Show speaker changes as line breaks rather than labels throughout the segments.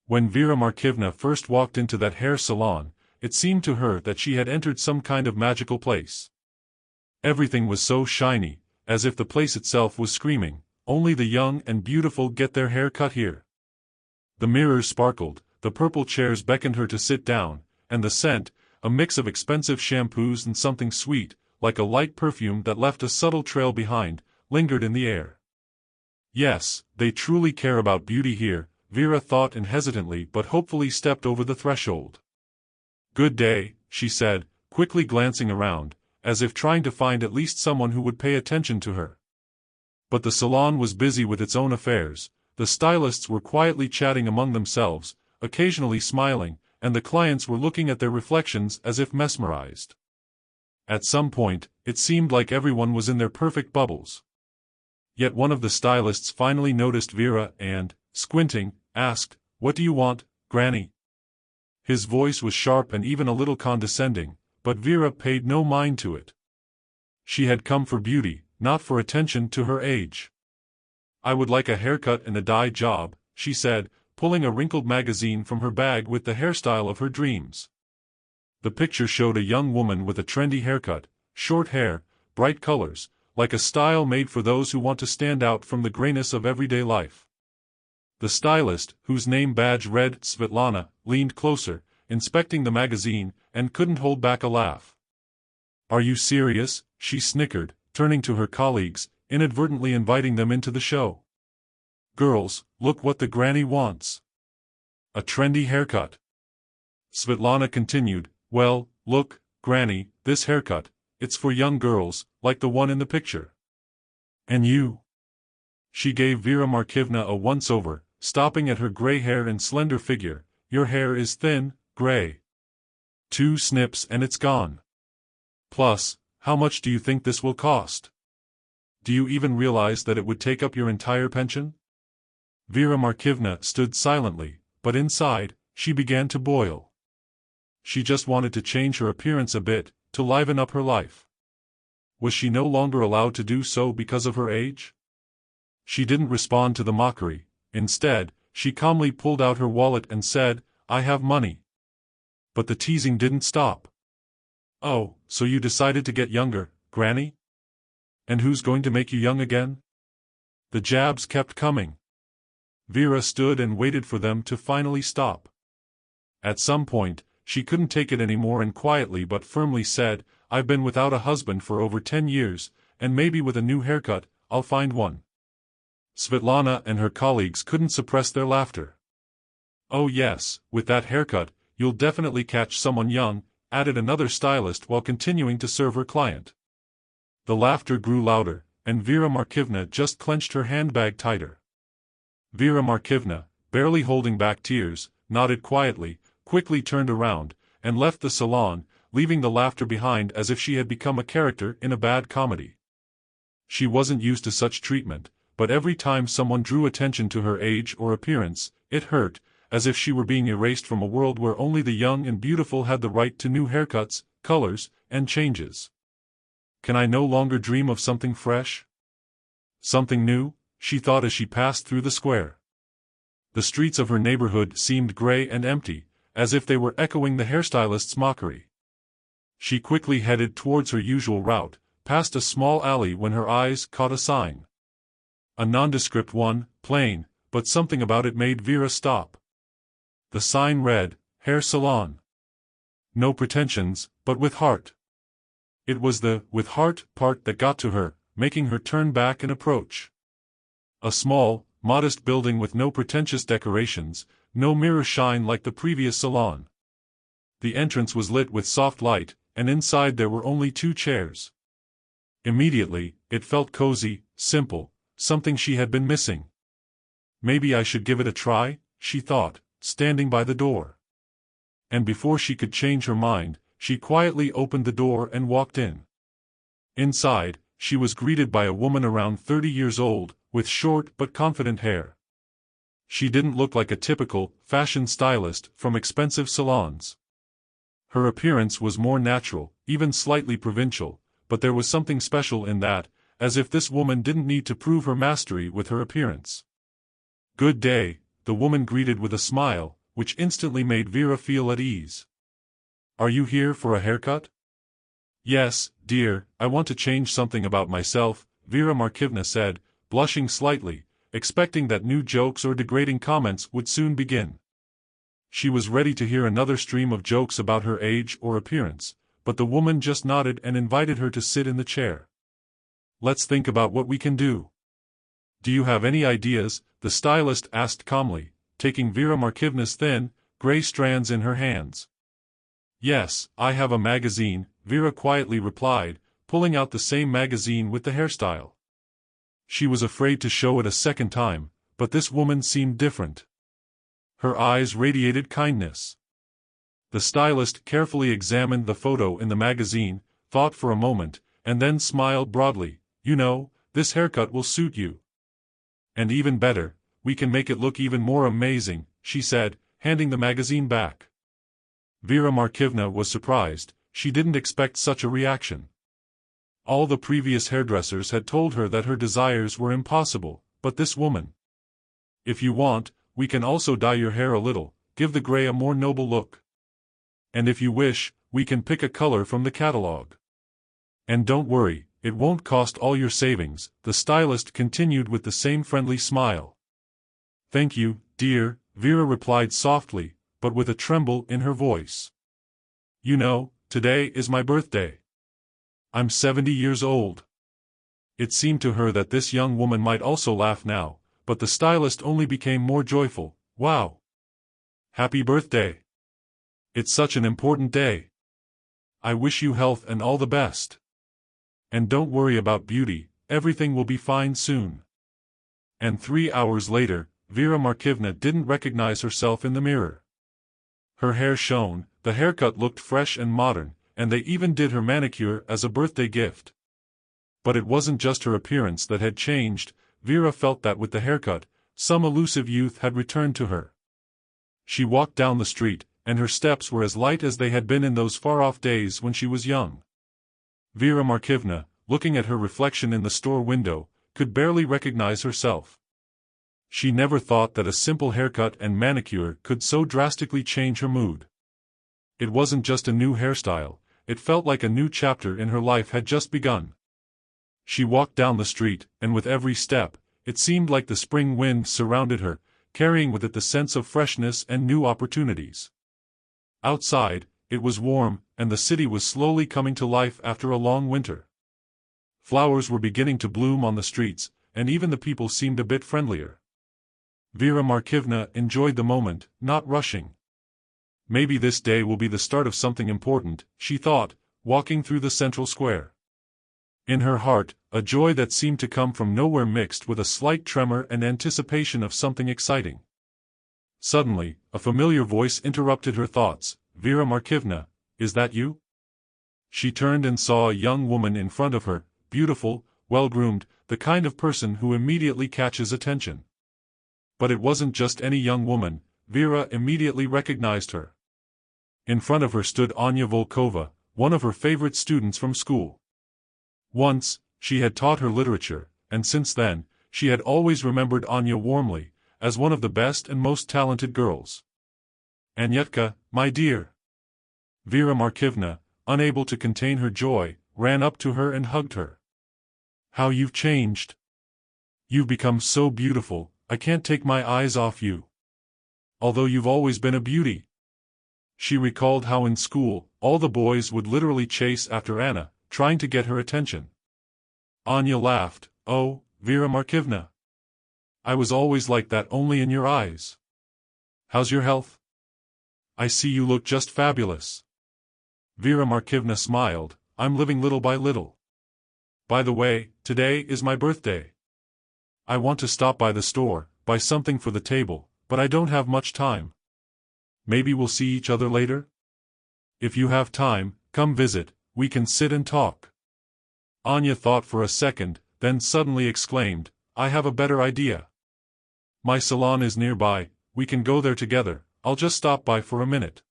When Vera Markivna first walked into that hair salon, it seemed to her that she had entered some kind of magical place. Everything was so shiny, as if the place itself was screaming, "Only the young and beautiful get their hair cut here." The mirrors sparkled, the purple chairs beckoned her to sit down, and the scent, a mix of expensive shampoos and something sweet, like a light perfume that left a subtle trail behind, lingered in the air. Yes, they truly care about beauty here, Vera thought and hesitantly but hopefully stepped over the threshold. "Good day," she said, quickly glancing around, as if trying to find at least someone who would pay attention to her. But the salon was busy with its own affairs, the stylists were quietly chatting among themselves, occasionally smiling, and the clients were looking at their reflections as if mesmerized. At some point, it seemed like everyone was in their perfect bubbles. Yet one of the stylists finally noticed Vera and, squinting, asked, "What do you want, Granny?" His voice was sharp and even a little condescending, but Vera paid no mind to it. She had come for beauty, not for attention to her age. "I would like a haircut and a dye job," she said, pulling a wrinkled magazine from her bag with the hairstyle of her dreams. The picture showed a young woman with a trendy haircut, short hair, bright colors, like a style made for those who want to stand out from the grayness of everyday life. The stylist, whose name badge read Svetlana, leaned closer, inspecting the magazine, and couldn't hold back a laugh. "Are you serious?" she snickered, turning to her colleagues, inadvertently inviting them into the show. "Girls, look what the granny wants. A trendy haircut." Svetlana continued, "Well, look, Granny, this haircut, it's for young girls, like the one in the picture. And you?" She gave Vera Markivna a once-over, stopping at her gray hair and slender figure. "Your hair is thin, gray. 2 snips and it's gone. Plus, how much do you think this will cost? Do you even realize that it would take up your entire pension?" Vera Markivna stood silently, but inside, she began to boil. She just wanted to change her appearance a bit, to liven up her life. Was she no longer allowed to do so because of her age? She didn't respond to the mockery. Instead, she calmly pulled out her wallet and said, "I have money." But the teasing didn't stop. "Oh, so you decided to get younger, Granny? And who's going to make you young again?" The jabs kept coming. Vera stood and waited for them to finally stop. At some point, she couldn't take it anymore and quietly but firmly said, "I've been without a husband for over 10 years, and maybe with a new haircut, I'll find one." Svetlana and her colleagues couldn't suppress their laughter. "Oh yes, with that haircut, you'll definitely catch someone young," added another stylist while continuing to serve her client. The laughter grew louder, and Vera Markivna just clenched her handbag tighter. Vera Markivna, barely holding back tears, nodded quietly, quickly turned around, and left the salon, leaving the laughter behind as if she had become a character in a bad comedy. She wasn't used to such treatment, but every time someone drew attention to her age or appearance, it hurt, as if she were being erased from a world where only the young and beautiful had the right to new haircuts, colors, and changes. "Can I no longer dream of something fresh? Something new?" she thought as she passed through the square. The streets of her neighborhood seemed gray and empty, as if they were echoing the hairstylist's mockery. She quickly headed towards her usual route, past a small alley when her eyes caught a sign. A nondescript one, plain, but something about it made Vera stop. The sign read, "Hair Salon. No pretensions, but with heart." It was the "with heart" part that got to her, making her turn back and approach. A small, modest building with no pretentious decorations, no mirror shine like the previous salon. The entrance was lit with soft light, and inside there were only 2 chairs. Immediately, it felt cozy, simple, something she had been missing. "Maybe I should give it a try," she thought, standing by the door. And before she could change her mind, she quietly opened the door and walked in. Inside, she was greeted by a woman around 30 years old, with short but confident hair. She didn't look like a typical, fashion stylist from expensive salons. Her appearance was more natural, even slightly provincial, but there was something special in that, as if this woman didn't need to prove her mastery with her appearance. "Good day, the woman greeted with a smile, which instantly made Vera feel at ease. "Are you here for a haircut?" "Yes, dear, I want to change something about myself," Vera Markivna said, blushing slightly, expecting that new jokes or degrading comments would soon begin. She was ready to hear another stream of jokes about her age or appearance, but the woman just nodded and invited her to sit in the chair. "Let's think about what we can do." "Do you have any ideas?" the stylist asked calmly, taking Vera Markivna's thin, gray strands in her hands. "Yes, I have a magazine," Vera quietly replied, pulling out the same magazine with the hairstyle. She was afraid to show it a second time, but this woman seemed different. Her eyes radiated kindness. The stylist carefully examined the photo in the magazine, thought for a moment, and then smiled broadly. "You know, this haircut will suit you. And even better, we can make it look even more amazing," she said, handing the magazine back. Vera Markivna was surprised. She didn't expect such a reaction. All the previous hairdressers had told her that her desires were impossible, but this woman. "If you want, we can also dye your hair a little, give the gray a more noble look. And if you wish, we can pick a color from the catalog. And don't worry, it won't cost all your savings," the stylist continued with the same friendly smile. "Thank you, dear," Vera replied softly, but with a tremble in her voice. "You know, today is my birthday. I'm 70 years old." It seemed to her that this young woman might also laugh now, but the stylist only became more joyful. "Wow! Happy birthday! It's such an important day. I wish you health and all the best. And don't worry about beauty, everything will be fine soon." And 3 hours later, Vera Markivna didn't recognize herself in the mirror. Her hair shone, the haircut looked fresh and modern, and they even did her manicure as a birthday gift. But it wasn't just her appearance that had changed. Vera felt that with the haircut, some elusive youth had returned to her. She walked down the street, and her steps were as light as they had been in those far-off days when she was young. Vera Markivna, looking at her reflection in the store window, could barely recognize herself. She never thought that a simple haircut and manicure could so drastically change her mood. It wasn't just a new hairstyle, it felt like a new chapter in her life had just begun. She walked down the street, and with every step, it seemed like the spring wind surrounded her, carrying with it the sense of freshness and new opportunities. Outside, it was warm, and the city was slowly coming to life after a long winter. Flowers were beginning to bloom on the streets, and even the people seemed a bit friendlier. Vera Markivna enjoyed the moment, not rushing. Maybe this day will be the start of something important, she thought, walking through the central square. In her heart, a joy that seemed to come from nowhere mixed with a slight tremor and anticipation of something exciting. Suddenly, a familiar voice interrupted her thoughts. "Vera Markivna, is that you?" She turned and saw a young woman in front of her, beautiful, well-groomed, the kind of person who immediately catches attention. But it wasn't just any young woman. Vera immediately recognized her. In front of her stood Anya Volkova, one of her favorite students from school. Once, she had taught her literature, and since then, she had always remembered Anya warmly, as one of the best and most talented girls. "Anyetka, my dear." Vera Markivna, unable to contain her joy, ran up to her and hugged her. "How you've changed. You've become so beautiful, I can't take my eyes off you. Although you've always been a beauty." She recalled how in school, all the boys would literally chase after Anna, trying to get her attention. Anya laughed. "Oh, Vera Markivna. I was always like that, only in your eyes. How's your health? I see you look just fabulous." Vera Markivna smiled. "I'm living little by little. By the way, today is my birthday. I want to stop by the store, buy something for the table, but I don't have much time. Maybe we'll see each other later? If you have time, come visit, we can sit and talk." Anya thought for a second, then suddenly exclaimed, "I have a better idea. My salon is nearby, we can go there together, I'll just stop by for a minute.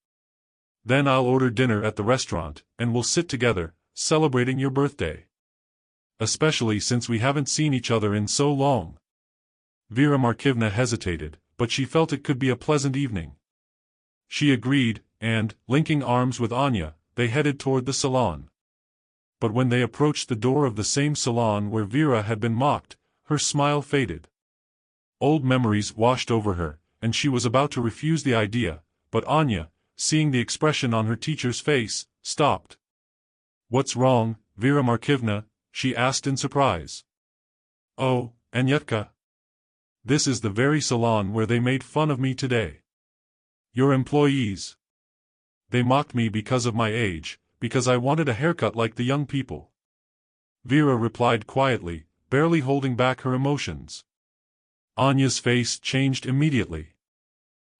Then I'll order dinner at the restaurant, and we'll sit together, celebrating your birthday. Especially since we haven't seen each other in so long." Vera Markivna hesitated, but she felt it could be a pleasant evening. She agreed, and, linking arms with Anya, they headed toward the salon. But when they approached the door of the same salon where Vera had been mocked, her smile faded. Old memories washed over her, and she was about to refuse the idea, but Anya, seeing the expression on her teacher's face, stopped. "What's wrong, Vera Markivna?" she asked in surprise. "Oh, Anyetka. This is the very salon where they made fun of me today. Your employees. They mocked me because of my age, because I wanted a haircut like the young people." Vera replied quietly, barely holding back her emotions. Anya's face changed immediately.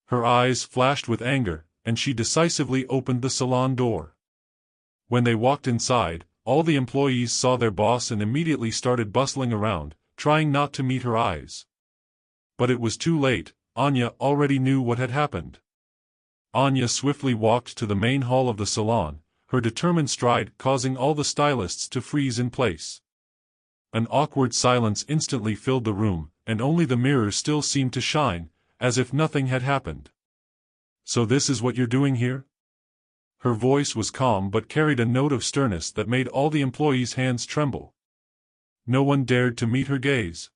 Her eyes flashed with anger, and she decisively opened the salon door. When they walked inside, all the employees saw their boss and immediately started bustling around, trying not to meet her eyes. But it was too late. Anya already knew what had happened. Anya swiftly walked to the main hall of the salon, her determined stride causing all the stylists to freeze in place. An awkward silence instantly filled the room, and only the mirrors still seemed to shine, as if nothing had happened. "So this is what you're doing here?" Her voice was calm but carried a note of sternness that made all the employees' hands tremble. No one dared to meet her gaze.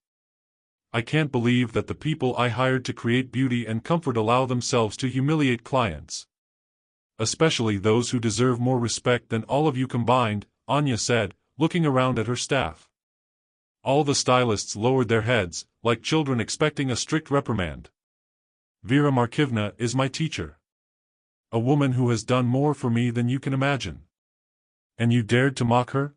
"I can't believe that the people I hired to create beauty and comfort allow themselves to humiliate clients. Especially those who deserve more respect than all of you combined," Anya said, looking around at her staff. All the stylists lowered their heads, like children expecting a strict reprimand. "Vera Markivna is my teacher. A woman who has done more for me than you can imagine. And you dared to mock her?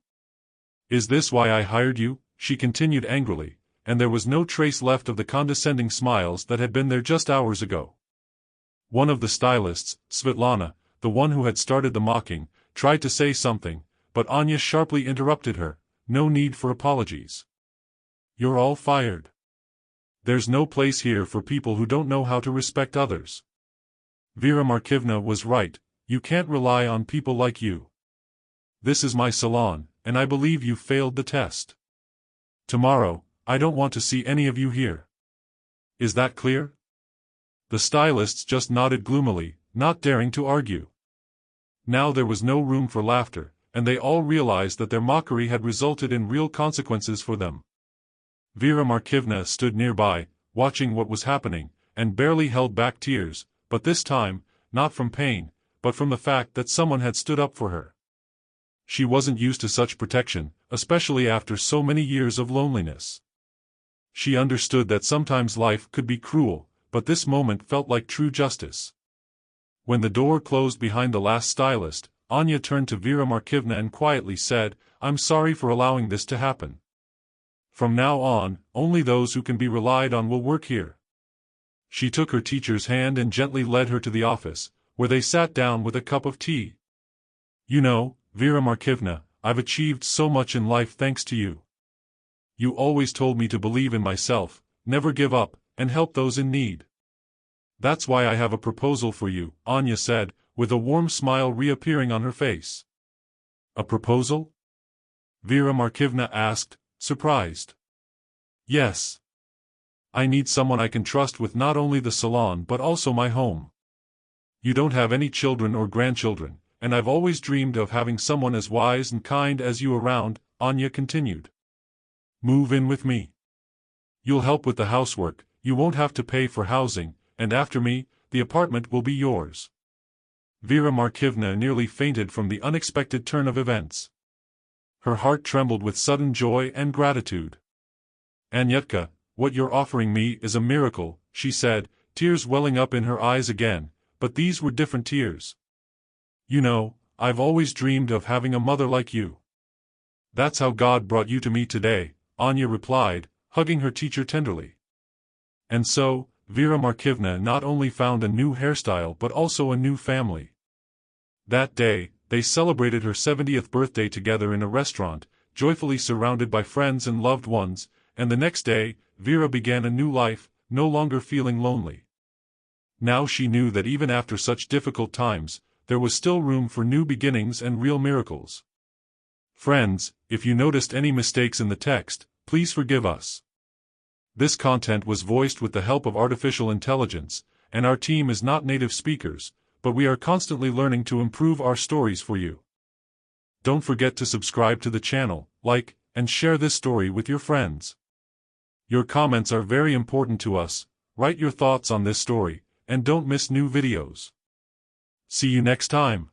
Is this why I hired you?" she continued angrily, and there was no trace left of the condescending smiles that had been there just hours ago. One of the stylists, Svetlana, the one who had started the mocking, tried to say something, but Anya sharply interrupted her. "No need for apologies. You're all fired. There's no place here for people who don't know how to respect others. Vera Markivna was right, you can't rely on people like you. This is my salon, and I believe you failed the test. Tomorrow, I don't want to see any of you here. Is that clear?" The stylists just nodded gloomily, not daring to argue. Now there was no room for laughter, and they all realized that their mockery had resulted in real consequences for them. Vera Markivna stood nearby, watching what was happening, and barely held back tears, but this time, not from pain, but from the fact that someone had stood up for her. She wasn't used to such protection, especially after so many years of loneliness. She understood that sometimes life could be cruel, but this moment felt like true justice. When the door closed behind the last stylist, Anya turned to Vera Markivna and quietly said, "I'm sorry for allowing this to happen. From now on, only those who can be relied on will work here." She took her teacher's hand and gently led her to the office, where they sat down with a cup of tea. "You know, Vera Markivna, I've achieved so much in life thanks to you. You always told me to believe in myself, never give up, and help those in need. That's why I have a proposal for you," Anya said, with a warm smile reappearing on her face. "A proposal?" Vera Markivna asked, surprised. "Yes. I need someone I can trust with not only the salon but also my home. You don't have any children or grandchildren, and I've always dreamed of having someone as wise and kind as you around," Anya continued. "Move in with me. You'll help with the housework, you won't have to pay for housing, and after me, the apartment will be yours." Vera Markivna nearly fainted from the unexpected turn of events. Her heart trembled with sudden joy and gratitude. "Anyetka, what you're offering me is a miracle," she said, tears welling up in her eyes again, but these were different tears. "You know, I've always dreamed of having a mother like you." "That's how God brought you to me today," Anya replied, hugging her teacher tenderly. And so, Vera Markivna not only found a new hairstyle but also a new family. That day, they celebrated her 70th birthday together in a restaurant, joyfully surrounded by friends and loved ones, and the next day, Vera began a new life, no longer feeling lonely. Now she knew that even after such difficult times, there was still room for new beginnings and real miracles. Friends, if you noticed any mistakes in the text, please forgive us. This content was voiced with the help of artificial intelligence, and our team is not native speakers, but we are constantly learning to improve our stories for you. Don't forget to subscribe to the channel, like, and share this story with your friends. Your comments are very important to us. Write your thoughts on this story, and don't miss new videos. See you next time.